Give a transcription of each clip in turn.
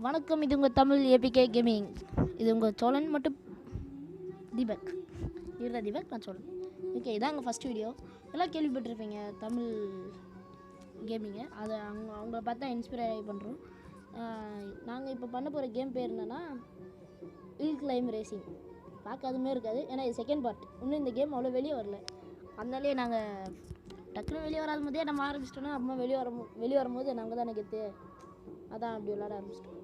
வணக்கம், இது உங்கள் தமிழ் ஏபிகே கேமிங். இது உங்கள் சோழன் மட்டும் தீபக் தீபக் நான் சோழன். ஓகே, இதான் எங்கள் ஃபஸ்ட் வீடியோ. எல்லாம் கேள்விப்பட்டிருப்பீங்க தமிழ் கேமிங்கை. அதை அவங்கள பார்த்தா இன்ஸ்பயர் ஆகி பண்ணுறோம். நாங்கள் இப்போ பண்ண போகிற கேம் பேர் என்னென்னா ஹில் கிளைம் ரேசிங். பார்க்க அதுமாரி இருக்காது, ஏன்னா இது செகண்ட் பார்ட். இன்னும் இந்த கேம் அவ்வளோ வெளியே வரல. அதனாலே நாங்கள் டக்குனு வெளியே வராத போதே நம்ம ஆரம்பிச்சிட்டோன்னா அம்மா வெளியே வரும்போது நாங்கள் தானே கெத்து. அதான் அப்படி விளாட ஆரம்பிச்சிட்டோம்.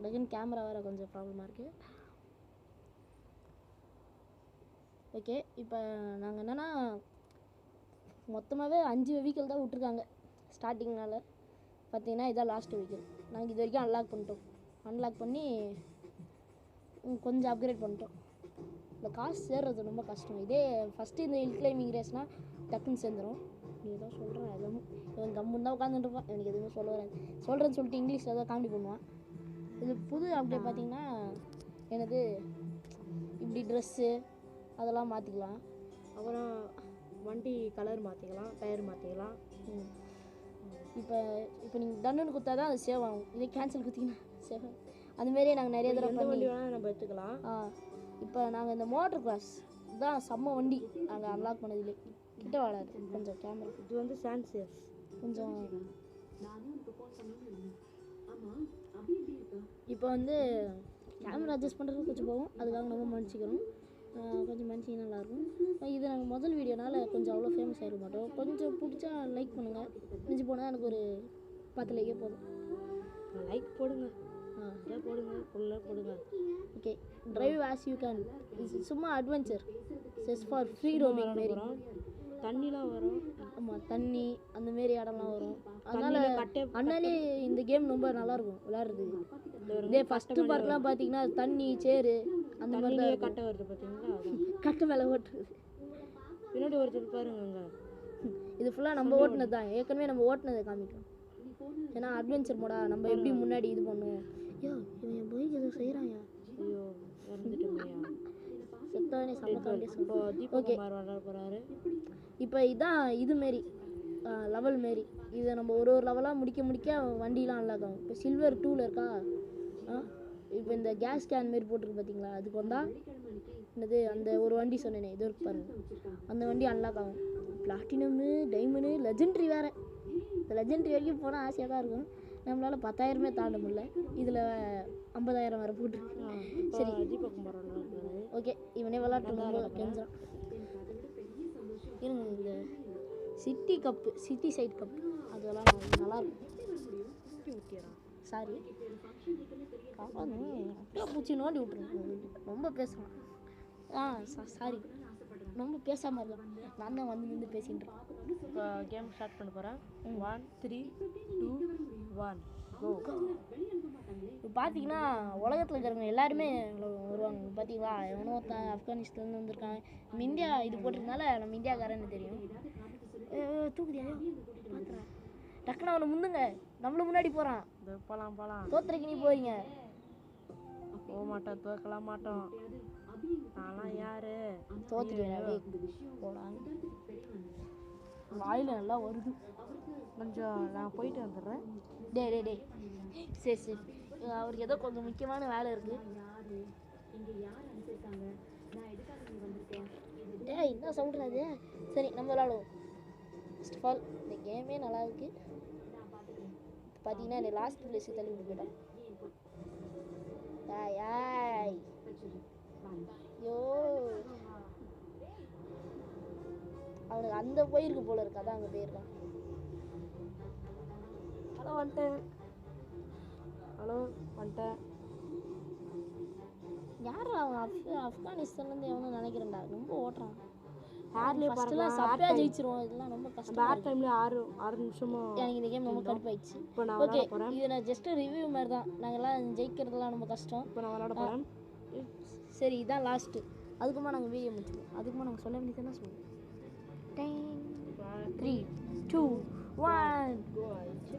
டக்குன்னு கேமரா வேறு கொஞ்சம் ப்ராப்ளமாக இருக்குது. ஓகே, இப்போ நாங்கள் என்னென்னா மொத்தமாகவே 5 வெஹிக்கிள் தான் விட்ருக்காங்க ஸ்டார்டிங்னால். பார்த்தீங்கன்னா இதான் லாஸ்ட் வெஹிக்கிள். நாங்கள் இது வரைக்கும் அன்லாக் பண்ணி கொஞ்சம் அப்கிரேட் பண்ணிட்டோம். இந்த காசு சேர்றது ரொம்ப கஷ்டம். இதே ஃபஸ்ட்டு இந்த ஹில் கிளைம்பிங் ரேஸ்னால் டக்குன்னு சேர்ந்துடும். நீ ஏதோ சொல்கிறேன், எதுவும் இவன் கம்முன்னு தான் உட்காந்துட்டுருப்பான். எனக்கு எதுவுமே சொல்ல வராது. சொல்கிறேன்னு சொல்லிட்டு இங்கிலீஷில் ஏதோ காமெடி பண்ணுவான். இது புது அப்டேட் பார்த்திங்கன்னா எனது இப்படி ட்ரெஸ்ஸு அதெல்லாம் மாற்றிக்கலாம். அப்புறம் வண்டி கலர் மாற்றிக்கலாம், டயர் மாற்றிக்கலாம். இப்போ நீங்கள் டன்னுன்னு கொடுத்தா தான் அது சேவ் ஆகும். இதே கேன்சல் கொடுத்தீங்கன்னா சேவ் ஆகும். அதுமாரியே நாங்கள் நிறைய தடவை வண்டி வேணால் நம்ம எடுத்துக்கலாம். இப்போ நாங்கள் இந்த மோட்டர் கிராஸ் தான் செம்ம வண்டி நாங்கள் அன்லாக் பண்ணதில்லை. கிட்ட வாடாது கொஞ்சம் கேமரா. இது வந்து சான்சேஸ் கொஞ்சம். இப்போ வந்து கேமரா அட்ஜஸ்ட் பண்ணுறது கொஞ்சம் போகும், அதுக்காக நம்ம மன்னிச்சிக்கிறோம். கொஞ்சம் மன்னிச்சிங்க நல்லாயிருக்கும். இது நாங்கள் முதல் வீடியோனால கொஞ்சம் அவ்வளோ ஃபேமஸ் ஆகிட மாட்டோம். கொஞ்சம் பிடிச்சா லைக் பண்ணுங்கள். மிஞ்சி போனால் எனக்கு ஒரு 10 லைக்கே போதும். லைக் போடுங்க, போடுங்க, ஃபுல்லாக போடுங்க. Okay, drive as you can. சும்மா adventure chess for free roaming மாரி. தண்ணிலாம் வரும். ஆமாம், தண்ணி அந்தமாரி இடம்லாம் வரும். அதனாலே இந்த கேம் ரொம்ப நல்லாயிருக்கும் விளையாடுறதுக்கு. இதே ஃபஸ்ட்டு பார்ட்லாம் பார்த்தீங்கன்னா தண்ணி சேரு அந்த மாதிரி தான் கட்டை வருது. பார்த்தீங்களா, கட்டை மேலே ஓட்டுறது. பின்னாடி ஒருத்தர் பாருங்க. இது ஃபுல்லாக நம்ம ஓட்டுனது தான். ஏற்கனவே நம்ம ஓட்டுனதை காமிக்கும். ஏன்னா அட்வென்ச்சர் மோடா நம்ம எப்படி முன்னாடி இது பண்ணுவோம். ஐயோ, இவன் என் பைக் எதுவும் செய்கிறாயா? ஐயோ, இறந்துட்டோமையா, செத்தவனே சமக்காண்டி சொல்கிறோம். ஓகே, போகிறாரு. இப்போ இதான் இதுமாரி லெவல் மாரி. இதை நம்ம ஒரு லெவலாக முடிக்க வண்டிலாம் அன்லாக் ஆகும். இப்போ சில்வர் 2ல் இருக்கா. இப்போ இந்த கேஸ் கேன் மாரி போட்டிருக்கு பார்த்தீங்களா, அதுக்கு வந்தால் என்னது அந்த ஒரு வண்டி சொன்னேனே இது இருக்கு பாருங்கள், அந்த வண்டி அன்லாக் ஆகும். பிளாட்டினமு, டைமண்டு, லெஜெண்ட்ரி வேறு. இந்த லெஜெண்ட்ரி வரைக்கும் போனால் ஆசையாக தான் இருக்கும். நம்மளால் 10,000மே தாண்ட முடியல. இதில் 50,000 வேறு போட்டுருக்கு. சரி, ஓகே, இவனே விளாட்டு கெஞ்சான். இருங்க, இந்த சிட்டி சைட் கப்பு அதெல்லாம் நல்லாயிருக்கும். சாரி, அப்படியே பூச்சி நோண்டி விட்ருங்க. ரொம்ப பேசுகிறான். சாரி, ரொம்ப பேசாமல் இருக்கலாம். நான் தான் வந்து நின்று பேசிகிட்டு இருக்கேன். இப்போ கேம் ஸ்டார்ட் பண்ண போகிறேன். 1 3 2 1 கோ. இப்போ பார்த்தீங்கன்னா உலகத்தில் இருக்கிறவங்க எல்லாருமே வருவாங்க. பார்த்தீங்களா, எவனோ ஆப்கானிஸ்தான்லேருந்து வந்திருக்காங்க. நம்ம இந்தியா இது போட்டிருந்தால நம்ம இந்தியாக்காரன்னு தெரியும். தூக்குதியா பார்த்துறேன். டக்குன்னு அவனை முந்துங்க, நம்மளும் முன்னாடி போகிறான். போகலாம் தோத்துறைக்கு நீ போறீங்க. போக மாட்டோம், தோக்கலாம் மாட்டோம். நான்லாம் யாரு தோத்துடுவேன். போலாம், வாயில் நல்லா வருது. கொஞ்சம் நான் போயிட்டு வந்துடுறேன். டே சரி, அவருக்கு ஏதோ கொஞ்சம் முக்கியமான வேலை இருக்குது. என்ன சொல்கிறது. சரி, நம்ம விளாடுவோம். ஃபர்ஸ்ட் ஆஃப் ஆல் இந்த கேமே நல்லா இருக்குது. பார்த்தீங்கன்னா என்னை லாஸ்ட் பிளேஸுக்கு தள்ளி விட்டு போயிட்டேன். ஐயோ, அவனுக்கு அந்த போயிருக்கு போல இருக்கு, அதான் அங்கே போயிருக்கான். ஹலோ வந்துட்டேன். யார் அவன்? ஆப்கானிஸ்தான்லேருந்து எவனும் நினைக்கிறேன்டா. ரொம்ப ஓட்டுறான். ஜெயிச்சிருவோம். இதெல்லாம் ரொம்ப கஷ்டம். பேட் டைம்ல 6 நிமிஷமா எனக்கு இந்த கேம் ரொம்ப கடுப்பாயிடுச்சு. ஓகே, இது நான் ஜஸ்ட் ரிவ்யூ மாதிரி தான். நாங்கள்லாம் ஜெயிக்கிறதுலாம் ரொம்ப கஷ்டம். இப்போ நான் விளாட போகிறேன். சரி, இதான் லாஸ்ட்டு. அதுக்குமா நாங்கள் வீடியோ முடிச்சுக்கோம். அதுக்குமா நாங்கள் சொல்ல வேண்டியதுன்னா சொல்லுவோம். 3 2 1 ஸ்டார்ட் ஆயிடுச்சு.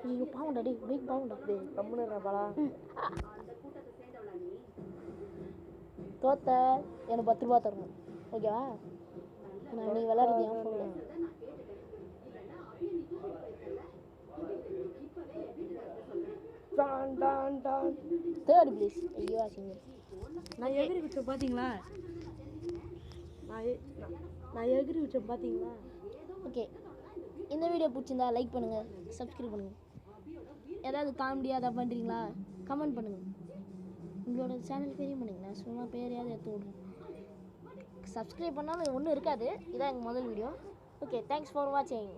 ஐயோ பாவம்டா டேய் பைக் பாவம்டா டேய் கம்முனுடா பாலா. தோத்த எனக்கு 10 ரூபா தரணும் ஓகேவா நான் நீ விளையாடுறது ஏன் ஃபோனில் டான் டான் டான். தேர்ட் ப்ளீஸ் ஐயோ ஆசிங்க நான் எகிரி குச்சம் பார்த்தீங்களா? நான் எகிரி குச்சம் பார்த்தீங்களா? ஓகே இந்த வீடியோ பிடிச்சிருந்தா லைக் பண்ணுங்கள் சப்ஸ்கிரைப் பண்ணுங்கள் ஏதாவது காமெடியாக எதாவது பண்ணுறீங்களா கமெண்ட் பண்ணுங்கள் உங்களோட சேனல் பேரையும் பண்ணுங்க நான் சும்மா பேரையாவது எடுத்து விட்றேன் சப்ஸ்கிரைப் பண்ணாலும் ஒன்றும் இருக்காது இதான் எங்கள் முதல் வீடியோ ஓகே தேங்க்ஸ் ஃபார் வாட்சிங்